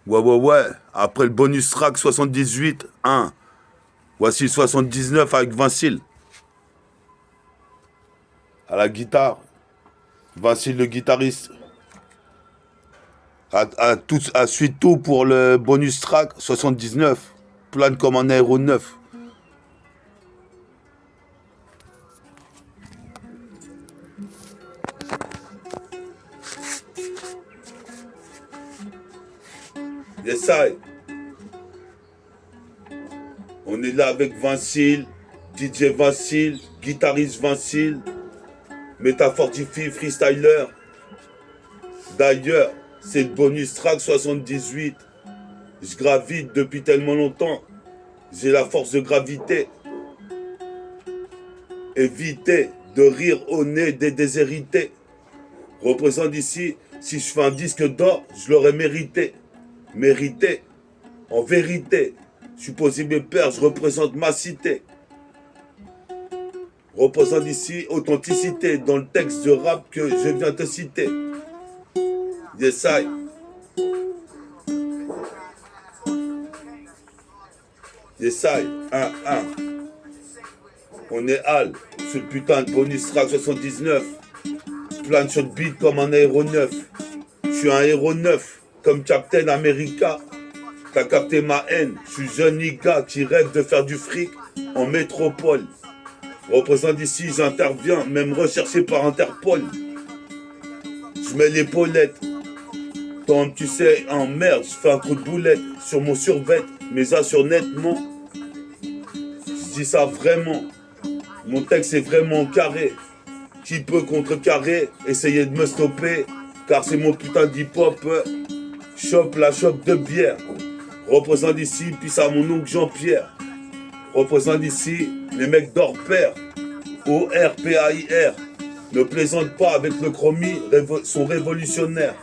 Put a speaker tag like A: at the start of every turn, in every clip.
A: Ouais, ouais, ouais. Après le bonus track 78, 1. Voici le 79 avec Vincile. À la guitare. Vincile le guitariste. À suite tout pour le bonus track 79. Plane comme un aéronef. Yes, I. On est là avec Vincile, DJ Vincile, guitariste Vincile, métaphortifie freestyler. D'ailleurs, c'est le bonus track 78. Je gravite depuis tellement longtemps. J'ai la force de gravité. Évitez de rire au nez des déshérités. Représente ici, si je fais un disque d'or, je l'aurais mérité. Mérité. En vérité, je suis posé mes pères, je représente ma cité. Représente ici authenticité dans le texte de rap que je viens te citer. Yes, I. Yes, I. 1-1. On est Al, ce putain de bonus track 79. Plane sur le beat comme un aéronef. Je suis un héros neuf, comme Captain America. T'as capté ma haine, je suis jeune nigga qui rêve de faire du fric en métropole. Représente ici, j'interviens, même recherché par Interpol. Je mets l'épaulette. Tant tu sais, en merde, je fais un coup de boulette sur mon survêt, mais assure nettement. Je dis ça vraiment. Mon texte est vraiment carré. Qui peut contrecarrer, essayer de me stopper, car c'est mon putain d'hip-hop. Chope la chope de bière. Représente ici, puis ça mon oncle Jean-Pierre. Représente ici les mecs d'Orpère. O-R-P-A-I-R. Ne plaisante pas avec le chromie, sont révolutionnaires.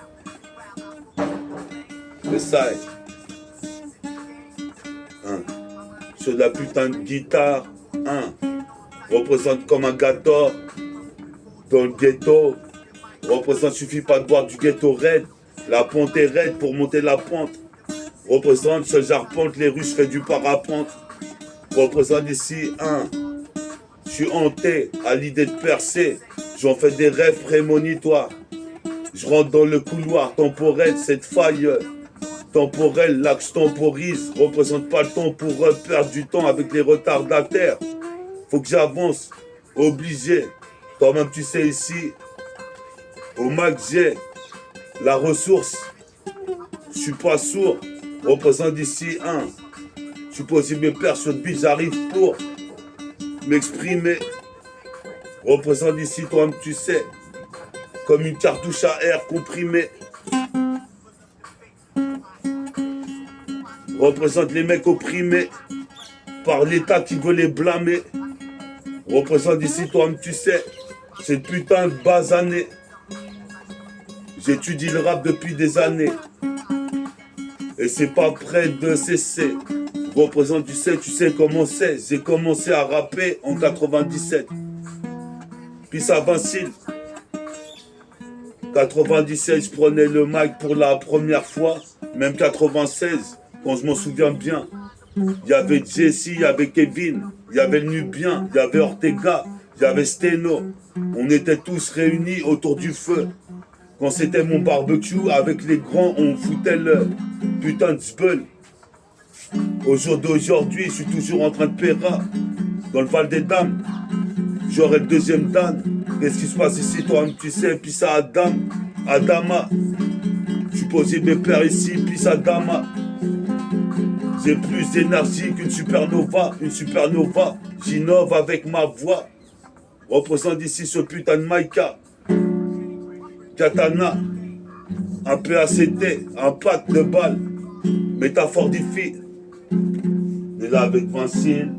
A: C'est ça. Sur de la putain de guitare. Représente comme un gâteau. Dans le ghetto. Représente, suffit pas de boire du ghetto raide. La pente est raide pour monter la pente. Représente, seul j'arpente les rues, je fais du parapente. Représente ici je suis hanté à l'idée de percer. J'en fais des rêves prémonitoires. Je rentre dans le couloir temporel, cette faille temporelle, là que je temporise. Représente pas le temps pour perdre du temps avec les retardataires. Faut que j'avance, obligé. Toi-même tu sais ici, au Mac j'ai la ressource. Je suis pas sourd. Représente ici je suis posé mes pères sur le beat, j'arrive pour m'exprimer. Représente ici, toi-même tu sais, comme une cartouche à air comprimée. Représente les mecs opprimés par l'État qui veut les blâmer. Représente ici, toi-même tu sais, cette putain de basanée. J'étudie le rap depuis des années. Et c'est pas prêt de cesser. Représente, tu sais comment c'est. J'ai commencé à rapper en 97. Puis ça Vincile. 97, je prenais le mic pour la première fois. Même 96, quand je m'en souviens bien. Il y avait Jesse, il y avait Kevin, il y avait le Nubien, il y avait Ortega, il y avait Steno. On était tous réunis autour du feu. Quand c'était mon barbecue, avec les grands, on foutait le putain de zbeul. Au jour d'aujourd'hui, je suis toujours en train de péra. Dans le Val des Dames, j'aurai le deuxième Dan. Qu'est-ce qui se passe ici, toi, tu sais, puis ça Adam, Adama. Je suis posé mes pères ici, puis ça Dama. J'ai plus d'énergie qu'une supernova, j'innove avec ma voix. Représente ici ce putain de Maïka. Katana, un PACT, un pack de balles, métaphore difficile. On est là avec Vincile.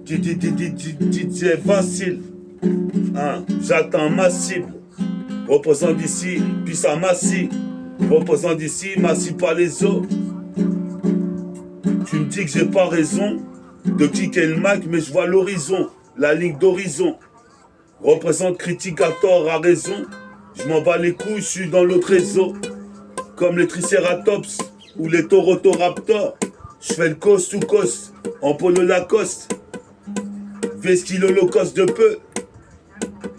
A: DJ Vincile. J'attends ma cible. Représente ici, puis ça massie. Représente ici, massie pas les os. Tu me dis que j'ai pas raison de kicker le Mac, mais je vois l'horizon, la ligne d'horizon. Représente critique à tort, à raison. Je m'en bats les couilles, je suis dans l'autre réseau. Comme les Triceratops ou les Taurotoraptors. Je fais le coast to coast en polo Lacoste. Vesquille holocauste de peu.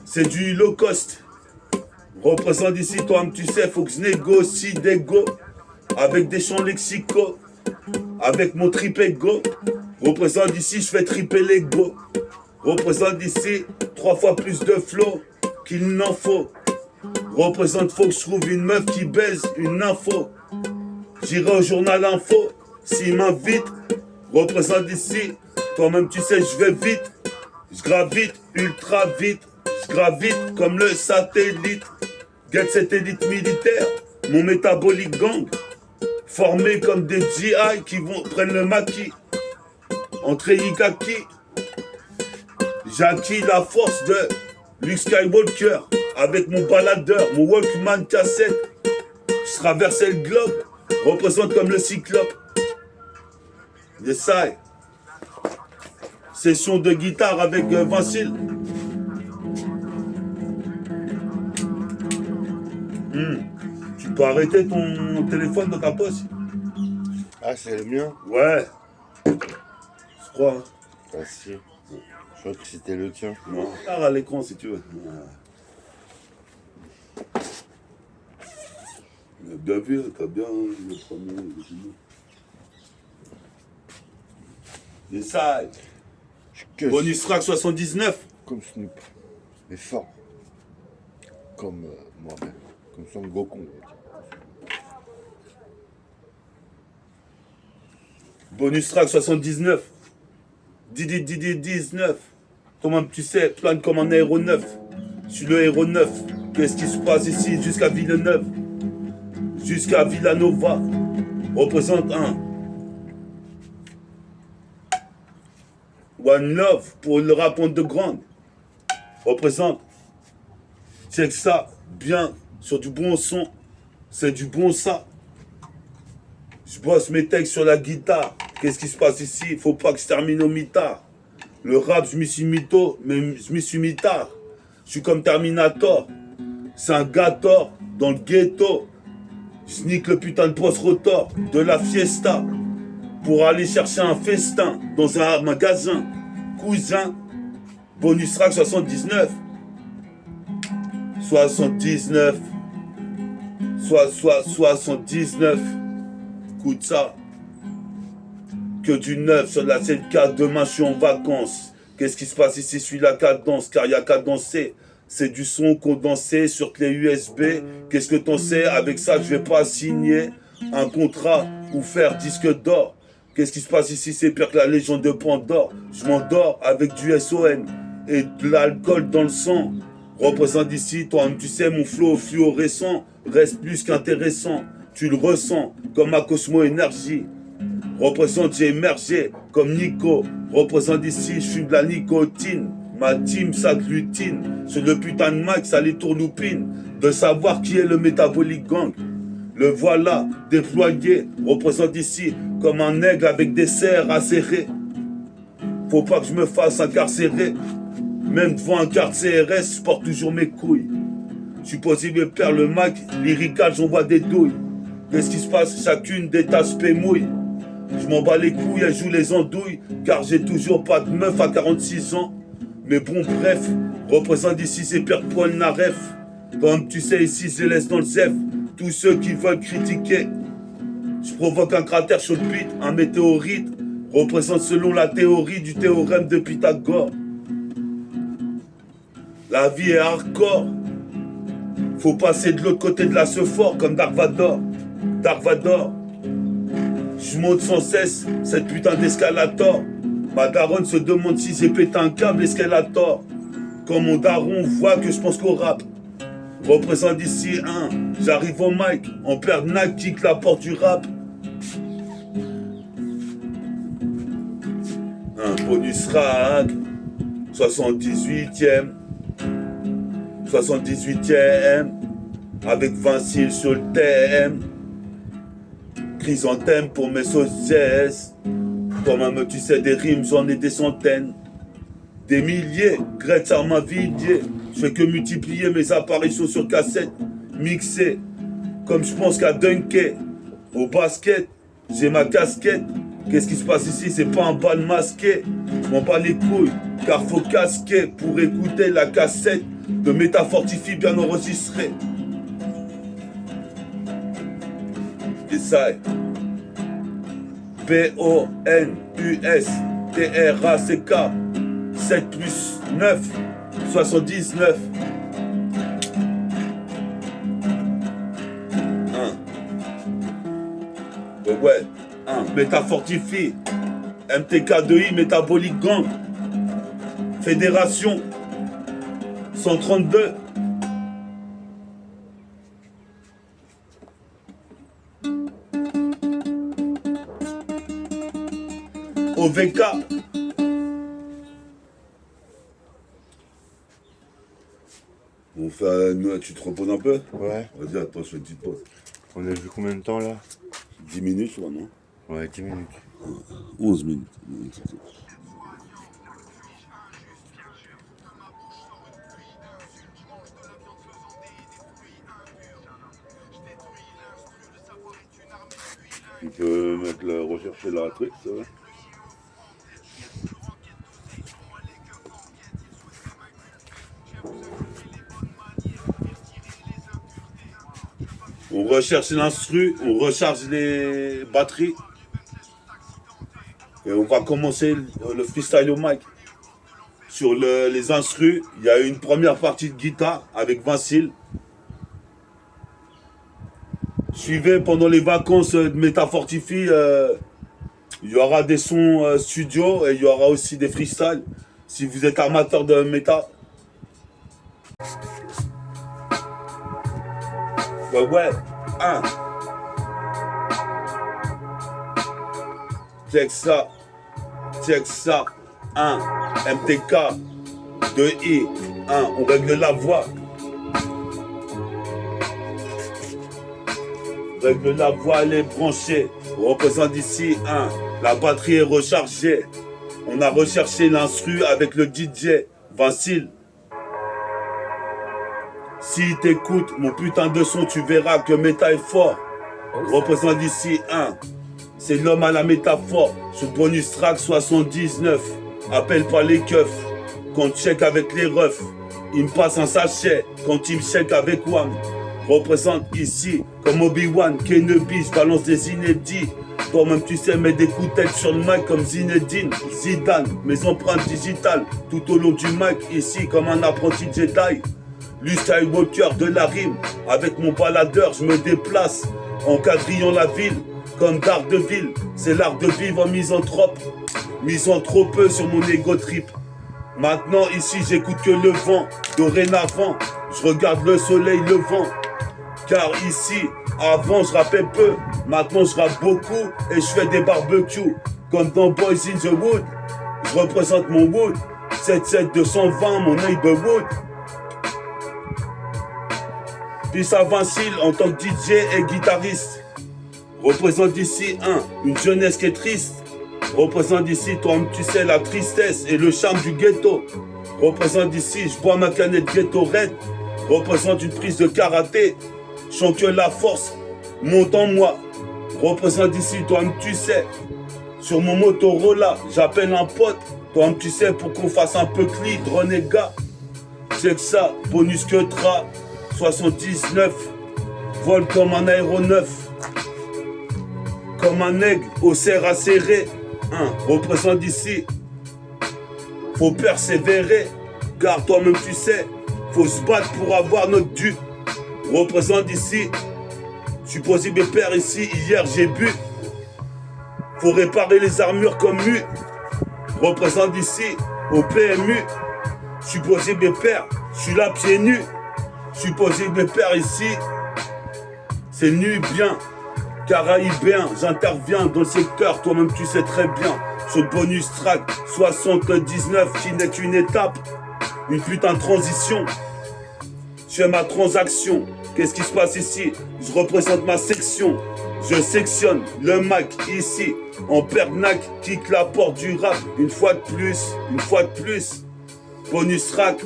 A: C'est du low cost. Représente ici, toi, tu sais, faut que je négocie des go. Avec des champs lexicaux. Avec mon triple go. Représente ici, je fais triper les go. Représente ici 3 fois plus de flow qu'il n'en faut. Représente, faut que je trouve une meuf qui baise une info. J'irai au journal info s'il m'invite. Représente ici, toi-même tu sais, je vais vite. Je gravite ultra vite. Je gravite comme le satellite. Get cette élite militaire, mon métabolique gang. Formé comme des GI qui vont prendre le maquis. Entre Ikaki, j'acquis la force de Luke Skywalker avec mon baladeur, mon Walkman cassette. Je traversais le globe, représente comme le cyclope. Yes, I. Session de guitare avec Vincile. Tu peux arrêter ton téléphone dans ta poche?
B: Ah, c'est le mien?
A: Ouais. Je crois.
B: Ah si. Je crois que c'était le tien.
A: Non. À l'écran si tu veux. Bien vu, t'as bien le premier. Et ça. Bonus track 79.
B: Comme Snoop. Mais fort. Comme moi-même. Comme Son Goku.
A: Bonus track 79. Didi 19. Toi-même, tu sais, plane comme un aéronef. Je suis le héros neuf. Qu'est-ce qui se passe ici jusqu'à Villeneuve? Jusqu'à Villanova. Représente un. One Love pour le rap underground. Représente. Check ça. Bien. Sur du bon son. C'est du bon ça. Je bosse mes textes sur la guitare. Qu'est-ce qui se passe ici? Il faut pas que je termine au mitard. Le rap, je m'y suis mis tôt, mais je m'y suis mis tard. Je suis comme Terminator. C'est un gâteau dans le ghetto. Je nique le putain de post-rotor de la fiesta pour aller chercher un festin dans un magasin. Cousin, bonus track 79. 79. 79. Écoute ça. Que du neuf sur la scène 4. Demain, je suis en vacances. Qu'est-ce qui se passe ici? Je suis la cadence, car il n'y a qu'à danser. C'est du son condensé sur clé USB. Qu'est-ce que t'en sais? Avec ça, je vais pas signer un contrat ou faire disque d'or. Qu'est-ce qui se passe ici? C'est pire que la légende de Pandore. Je m'endors avec du SON et de l'alcool dans le sang. Représente ici, toi, tu sais, mon flow fluorescent reste plus qu'intéressant. Tu le ressens comme ma Cosmo Énergie. Représente, j'ai émergé comme Nico. Représente ici, je fume de la nicotine. Ma team s'agglutine sur le putain de mic, ça les tournoupine. De savoir qui est le métabolique gang. Le voilà, déployé, représente ici comme un aigle avec des serres acérées. Faut pas que je me fasse incarcérer. Même devant un carte CRS, je porte toujours mes couilles. Je suis possible perdre le Mac, lyrical, j'envoie des douilles. Qu'est-ce qui se passe? Chacune des tasses mouille. Je m'en bats les couilles, elle joue les andouilles, car j'ai toujours pas de meuf à 46 ans. Mais bon, bref, représente ici ces pires poils naref. Comme tu sais, ici, je les laisse dans le zef. Tous ceux qui veulent critiquer. Je provoque un cratère sur le beat, un météorite. Représente selon la théorie du théorème de Pythagore. La vie est hardcore. Faut passer de l'autre côté de la Sephore comme Dark Vador. Dark Vador. Je monte sans cesse cette putain d'escalator. Ma daronne se demande si j'ai pété un câble escalator. Quand mon daron voit que je pense qu'au rap. Représente ici un. J'arrive au mic. En pernac, kick la porte du rap. Un bonus rag. 78e. 78e. Avec Vincile sur le thème. Chrysanthème pour mes saucisses. Toi-même tu sais des rimes, j'en ai des centaines. Des milliers, Gretz à ma vie, je fais que multiplier mes apparitions sur cassette, mixées, comme je pense qu'à dunker, au basket, j'ai ma casquette. Qu'est-ce qui se passe ici? C'est pas un bal masqué, je m'en bats les couilles, car faut casquer pour écouter la cassette de Métafortifie bien enregistrée. Et ça est BONUSTRACK 7 plus 9, 79. Ouais, Métafortifie, MTK2I, Métabolique Gang, Fédération, 132. OVK. On fait tu te reposes un peu?
B: Ouais.
A: Vas-y, attends, je fais une petite pause.
B: On a vu combien de temps là?
A: 10 minutes, je crois, non?
B: Ouais, 10 minutes.
A: 11 minutes. Tu peux mettre le rechercher la truc, ça va? On recherche l'instru, on recharge les batteries. Et on va commencer le freestyle au mic. Sur les instrus, il y a une première partie de guitare avec Vincile. Suivez pendant les vacances de Métafortifie, il y aura des sons studio et il y aura aussi des freestyles. Si vous êtes amateur de méta. Ouais, check ça, MTK, 2I, on règle la voix. Règle la voix, elle est branchée. On représente ici, la batterie est rechargée. On a recherché l'instru avec le DJ, Vincile. Si t'écoutes mon putain de son, tu verras que méta est fort. Représente ici c'est l'homme à la métaphore. Sur bonus track 79. Appelle pas les keufs. Quand check avec les refs, il me passe un sachet. Quand il me check avec Wam. Représente ici comme Obi-Wan, Kenobi, je balance des inédits. Toi-même tu sais, mets des coups de tête sur le mic comme Zinedine, Zidane. Mes empreintes digitales tout au long du mic ici comme un apprenti Jedi. Luke Skywalker de la rime, avec mon baladeur je me déplace en quadrillant la ville comme Daredevil. C'est l'art de vivre en misanthrope, misant trop peu sur mon ego trip. Maintenant ici j'écoute que le vent, dorénavant je regarde le soleil levant. Car ici, avant je rappais peu, maintenant je rappe beaucoup et je fais des barbecues. Comme dans Boys in the Wood, je représente mon wood, 77220 mon neighborhood. Puis à Vincile en tant que DJ et guitariste. Représente ici une jeunesse qui est triste. Représente ici, toi-même tu sais, la tristesse et le charme du ghetto. Représente ici, je bois ma canette ghetto red. Représente une prise de karaté. Chante que la force monte en moi. Représente ici, toi-même tu sais. Sur mon Motorola, j'appelle un pote. Toi-même tu sais, pour qu'on fasse un peu cli, renégat. C'est que ça, bonus que tra. 79, vole comme un aéronef, comme un aigle au cerf acéré. Représente ici, faut persévérer, car toi-même tu sais, faut se battre pour avoir notre dû. Représente ici, je suis posé mes pères ici, hier j'ai bu. Faut réparer les armures comme mu. Représente ici, au PMU, je suis posé mes pères, je suis là pieds nus. Je suis posé mes pères ici, c'est nubien, caraïbéen, j'interviens dans le secteur, toi-même tu sais très bien. Sur le bonus track 79 qui n'est qu'une étape, une putain de transition. Je fais ma transaction, qu'est-ce qui se passe ici? Je représente ma section, je sectionne le mic ici, en pernac, kick la porte du rap, une fois de plus, Bonus track.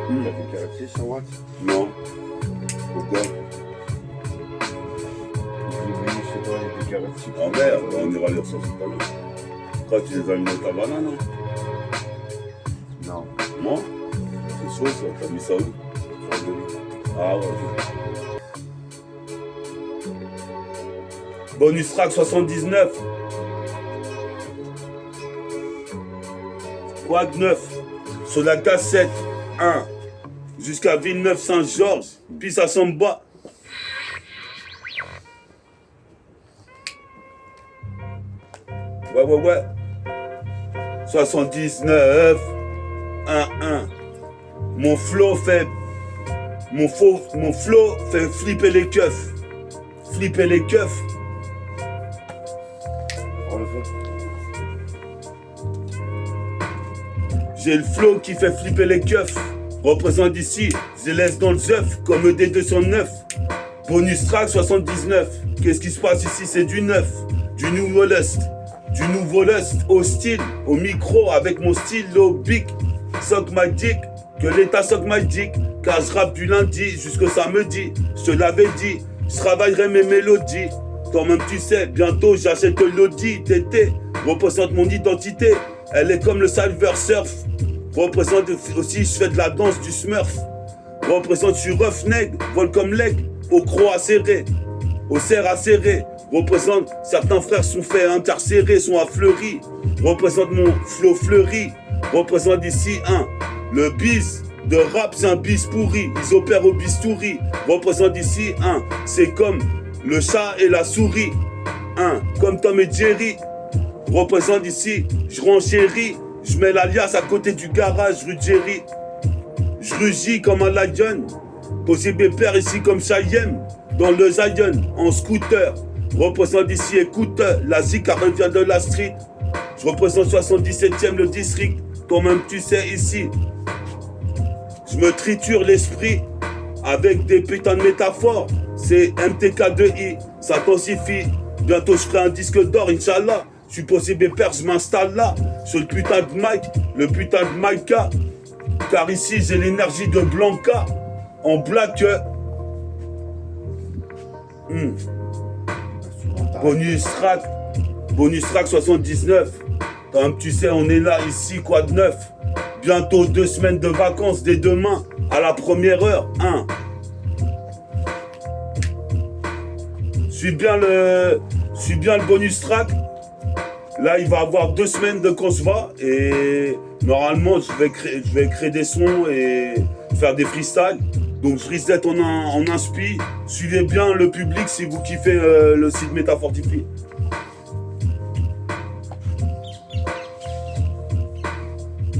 B: T'as fait caractère 100 watts.
A: Non. Pourquoi?
B: J'ai oublié chez toi, il y a des caractères.
A: Oh merde, on ira lire ça tout à l'heure. Quand tu les as mis dans ta banane, hein?
B: Non.
A: Non? C'est chaud ça, t'as mis ça où? Ah ouais. Bonus track 79. Quad 9. Sur la cassette 1. Jusqu'à Villeneuve-Saint-Georges. Puis ça s'en bat. Ouais. 79. 1. Mon flow fait flipper les keufs. Flipper les keufs. J'ai le flow qui fait flipper les keufs. Représente ici, je les laisse dans le œuf comme ED209. Bonus track 79. Qu'est-ce qui se passe ici? C'est du neuf, du nouveau lust. Du nouveau lust hostile, au micro avec mon stylo bic. Sock my dick, que l'état sock my dick. Car je rappe du lundi jusqu'au samedi. Je te l'avais dit, je travaillerai mes mélodies. Toi-même tu sais, bientôt j'achète l'Audi TT. Représente mon identité, elle est comme le Silver Surf. Représente aussi, je fais de la danse du Smurf. Représente, je suis roughneck, vol comme leg, au croc acéré, au cerf acéré. Représente, certains frères sont faits intercérés, sont à Fleury. Représente mon flow fleuri. Représente ici le bis de rap, c'est un bis pourri. Ils opèrent au bistouri. Représente ici c'est comme le chat et la souris. Comme Tom et Jerry. Représente ici, je renchéris. Je mets l'alias à côté du garage, rue Jerry. Je rugis comme un lion. Posé père ici comme Chayem. Dans le Zion, en scooter. Représente ici, écoute, la Zika revient de la street. Je représente 77e le district. Toi-même tu sais ici. Je me triture l'esprit avec des putains de métaphores. C'est MTK2I, ça tensifie. Bientôt je ferai un disque d'or, Inch'Allah. Je suis posé père, je m'installe là. Sur le putain de mic, le putain de Micah. Car ici j'ai l'énergie de Blanca. En black. Bonus track 79. Comme tu sais, on est là ici, quoi de neuf. Bientôt 2 semaines de vacances dès demain, à la première heure. Je suis bien le bonus track. Là, il va avoir 2 semaines de Kosva et normalement, je vais créer des sons et faire des freestyles. Donc, je risque d'être en inspi. Suivez bien le public si vous kiffez le site Métafortifie.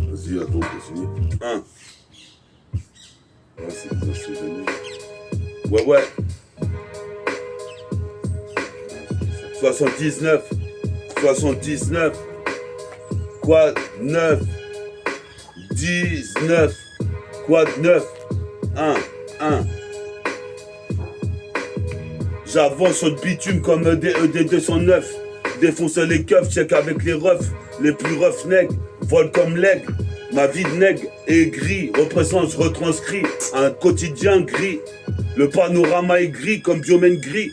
A: Vas-y, attends, continue. Ouais. 79. Quad 9. 19. Quad 9. 1. J'avance sur le bitume comme ED209. Défonce les keufs, check avec les refs. Les plus refs nègres, vol comme l'aigle. Ma vie de nègre est gris. Représente, je retranscris un quotidien gris. Le panorama est gris comme Biomène gris.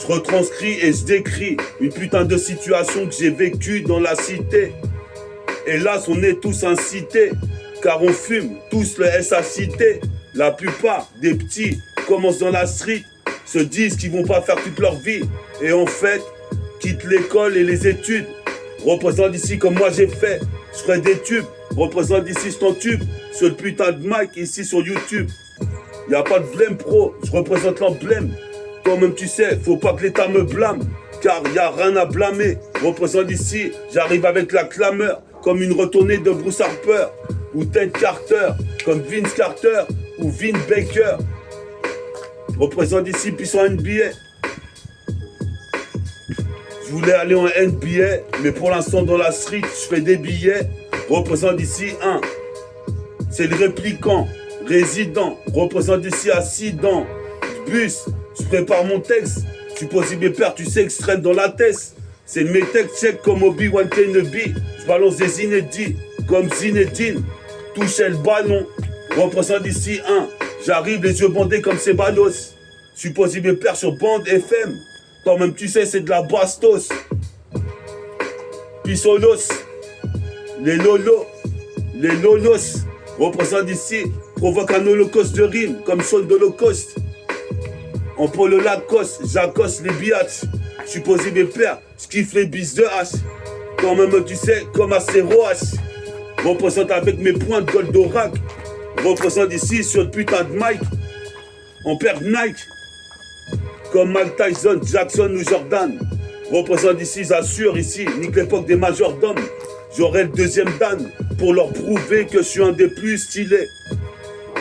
A: Je retranscris et je décris une putain de situation que j'ai vécue dans la cité. Hélas, on est tous incités, car on fume tous le SACT. La plupart des petits commencent dans la street, se disent qu'ils vont pas faire toute leur vie, et en fait, quittent l'école et les études. Représente ici comme moi j'ai fait, je ferai des tubes. Représente ici, je t'entube, sur le putain de mic ici sur YouTube. Y a pas de blême pro, je représente l'emblème. Toi-même tu sais, faut pas que l'État me blâme, car y a rien à blâmer. Représente ici, j'arrive avec la clameur, comme une retournée de Bruce Harper, ou Ted Carter, comme Vince Carter, ou Vin Baker. Représente ici, puis sur NBA. Je voulais aller en NBA, mais pour l'instant dans la street, je fais des billets. Représente ici c'est le répliquant, résident. Représente ici assis dans le bus. Je prépare mon texte Supposé mes pères, tu sais, extrême dans la tête. C'est mes textes check comme Obi-Wan Kenobi. Je balance des inédits comme Zinedine. Toucher le ballon, représente ici un. J'arrive les yeux bandés comme Ceballos. Supposé mes pères sur bande FM. Toi-même tu sais, c'est de la bastos. Pisolos, les lolos, représente ici, provoque un holocauste de rime, comme Sean d'Holocauste. En polo Lacoste, j'accoste les biatchs. Supposé mes pères, je kiffe les bis de hache. Quand même tu sais, comme Acéroas. Représente avec mes points de Goldorak. Représente ici sur le putain de mic. On perd Nike. Comme Mike Tyson, Jackson ou Jordan. Représente ici, j'assure ici, nique l'époque des majordomes. J'aurai le deuxième Dan pour leur prouver que je suis un des plus stylés.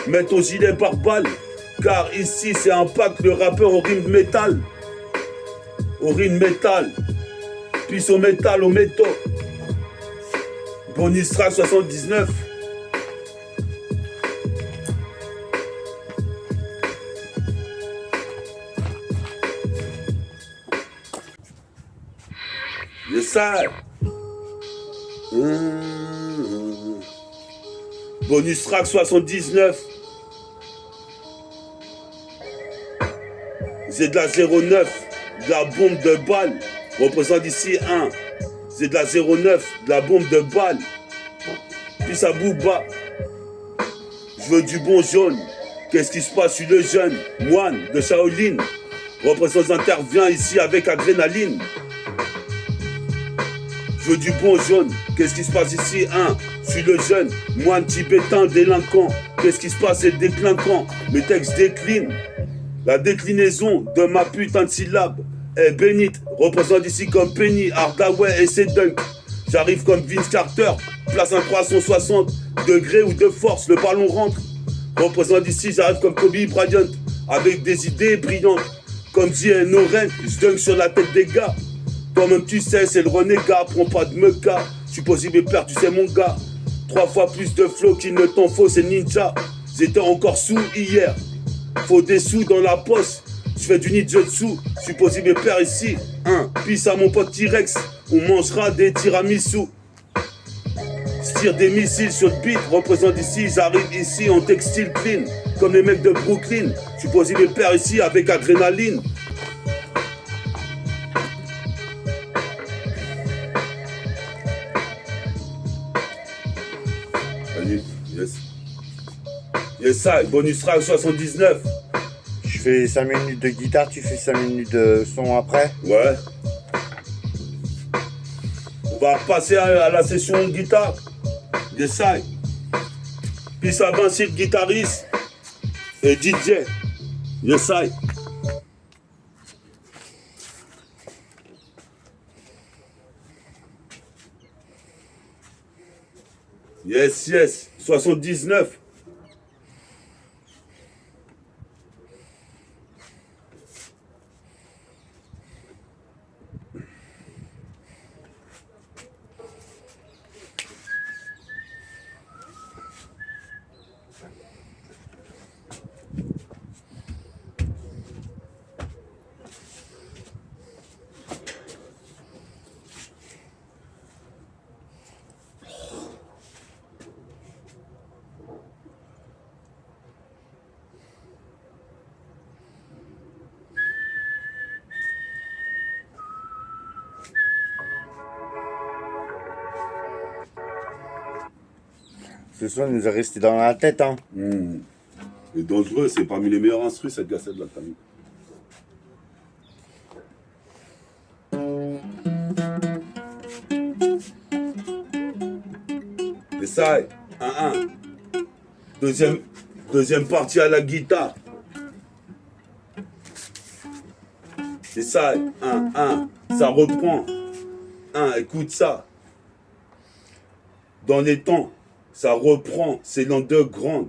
A: Mets ton gilet par balle, car ici c'est un pack, le rappeur au rime métal. Au rime métal, puis au métal, au métaux. Bonus track 79. Je sais. Bonus track 79. J'ai de la 09, de la bombe de balle. Représente ici 1. J'ai de la 09, de la bombe de balle. Puis ça bouba. Je veux du bon jaune. Qu'est-ce qui se passe? Je suis le jeune moine de Shaolin. Représente intervient ici avec adrénaline. Je veux du bon jaune. Qu'est-ce qui se passe ici? Je suis le jeune moine tibétain délinquant. Qu'est-ce qui se passe? C'est déclinquant. Mes textes déclinent. La déclinaison de ma putain de syllabe est bénite. Représente ici comme Penny, Hardaway et ses dunks. J'arrive comme Vince Carter. Place un 360 degrés ou de force. Le ballon rentre. Représente ici, j'arrive comme Kobe Bryant. Avec des idées brillantes. Comme J.N. Laurent, je dunk sur la tête des gars. Toi-même tu sais, c'est le renégat, prends pas de meca. Je suis possible et père, tu sais mon gars. 3 fois plus de flow qu'il ne t'en faut, c'est ninja. J'étais encore sous hier. Faut des sous dans la poche. Je fais du ninjutsu, je suis possible et père ici. Pisse à mon pote T-Rex, on mangera des tiramisu. Je tire des missiles sur le beat, représente ici, j'arrive ici en textile clean. Comme les mecs de Brooklyn, je suis possible et père ici avec adrénaline. Yes. Yes, ça, bonus track 79.
B: Je fais 5 minutes de guitare, tu fais 5 minutes de son après.
A: Ouais. On va repasser à la session de guitare. Yes, ça. Puis ça, Vinci, le guitariste. Et DJ. Yes, ça. Yes, yes. 79.
B: Ce son nous est resté dans la tête, hein.
A: C'est dangereux, c'est parmi les meilleurs instrus cette cassette là, t'as vu. Et ça, 1-1. Deuxième partie à la guitare. C'est ça, 1-1. Ça reprend. Écoute ça. Dans les temps, ça reprend. C'est l'an de grande.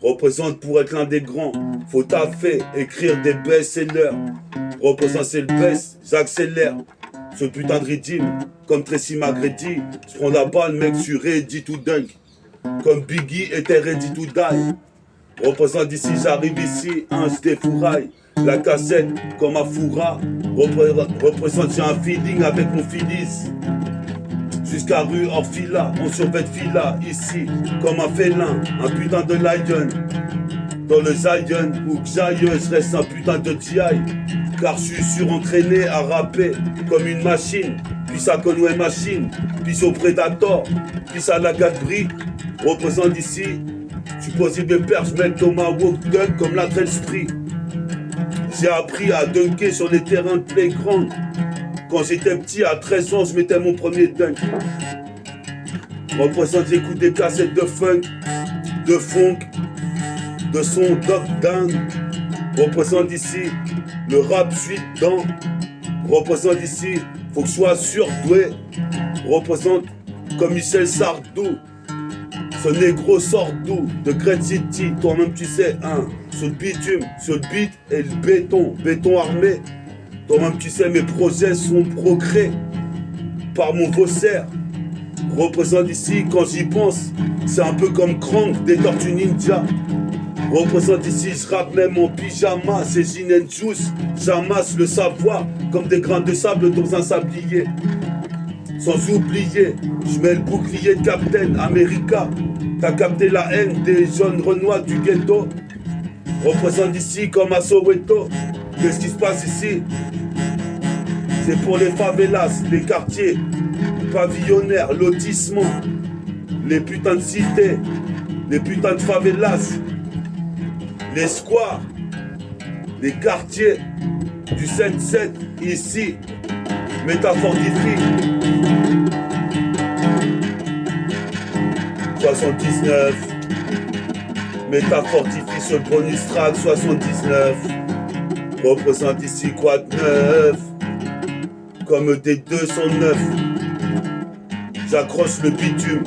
A: Représente pour être l'un des grands. Faut taffer, écrire des best-sellers. Représente c'est le best, j'accélère. Ce putain de rythme, comme Tracy McGrady. Je prends la balle, mec, je suis ready to dunk. Comme Biggie était ready to die. Représente ici, j'arrive ici, je défouraille. La cassette, comme à Foura, représente j'ai un feeling avec mon Phyllis. Jusqu'à rue Orfila, on survêt fila, ici, comme un félin, un putain de lion. Dans le Zion, ou que j'aille, je reste un putain de GI. Car je suis surentraîné à rapper comme une machine. Puis à Conway Machine, puis au Predator, puis à la Gadbri. Représente ici, tu poses mes perches, je mets Thomas Walk dunk comme la Spree. J'ai appris à dunker sur les terrains de playground. Quand j'étais petit, à 13 ans, je mettais mon premier dunk. Représente, j'écoute des cassettes de funk, de funk, de son dog down. Représente ici, le rap suite dedans. Représente ici, faut que je sois surdoué. Représente comme Michel Sardou. Ce négro sort d'où? De Great City, toi-même tu sais, hein. Sur le bitume, sur le beat et le béton, béton armé. Toi-même tu sais, mes projets sont progrès par mon faussaire. Représente ici, quand j'y pense, c'est un peu comme Krang des Tortues Ninja. Représente ici, je rappe même en pyjama, c'est gin and juice. J'amasse le savoir comme des grains de sable dans un sablier. Sans oublier, je mets le bouclier de Captain America. T'as capté la haine des jeunes renois du ghetto. Représente ici comme à Soweto. Qu'est-ce qui se passe ici? C'est pour les favelas, les quartiers pavillonnaires, lotissement, les putains de cités, les putains de favelas, les squares, les quartiers du 7-7 ici, métaphordifie. 79, métaphordifie sur le bonus track 79, représente ici quoi de neuf, comme des 209, j'accroche le bitume,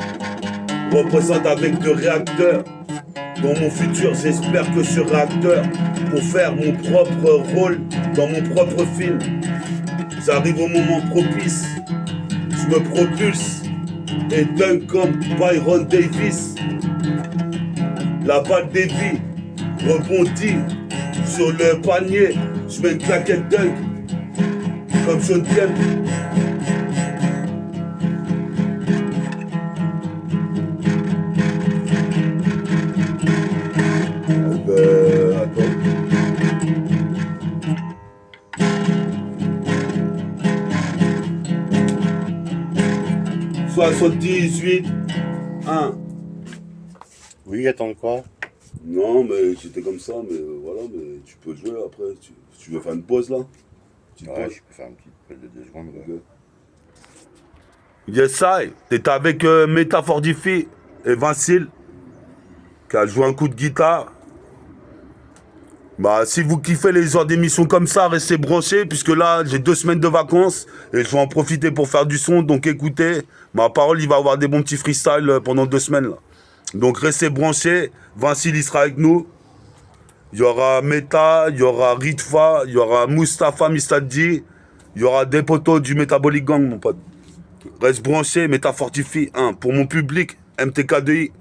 A: représente avec deux réacteurs. Dans mon futur, j'espère que je serai acteur pour faire mon propre rôle dans mon propre film. J'arrive au moment propice, je me propulse et dunk comme Byron Davis. La balle dévie, rebondit sur le panier, je mets une claquette dunk comme Sean Kemp. Attends. « 78, 1. »
B: Oui, attends quoi?
A: Non, mais j'étais comme ça, mais voilà, mais tu peux jouer après. Tu veux faire une pause là?
B: Ouais, je peux faire une petite pause de 2 secondes. Ouais.
A: Okay. Yes, I. T'étais avec Métaphordifie et Vincile, qui a joué un coup de guitare. Bah, si vous kiffez les genres d'émissions comme ça, restez branchés, puisque là, j'ai 2 semaines de vacances et je vais en profiter pour faire du son. Donc écoutez, ma parole, il va y avoir des bons petits freestyles pendant 2 semaines là. Donc restez branchés. Vincile, il sera avec nous. Il y aura Meta, il y aura Ritfa, il y aura Mustapha Mistadji, il y aura des potos du Metabolic Gang, mon pote. Reste branché, Métaphordifie, 1. Pour mon public, MTK2I.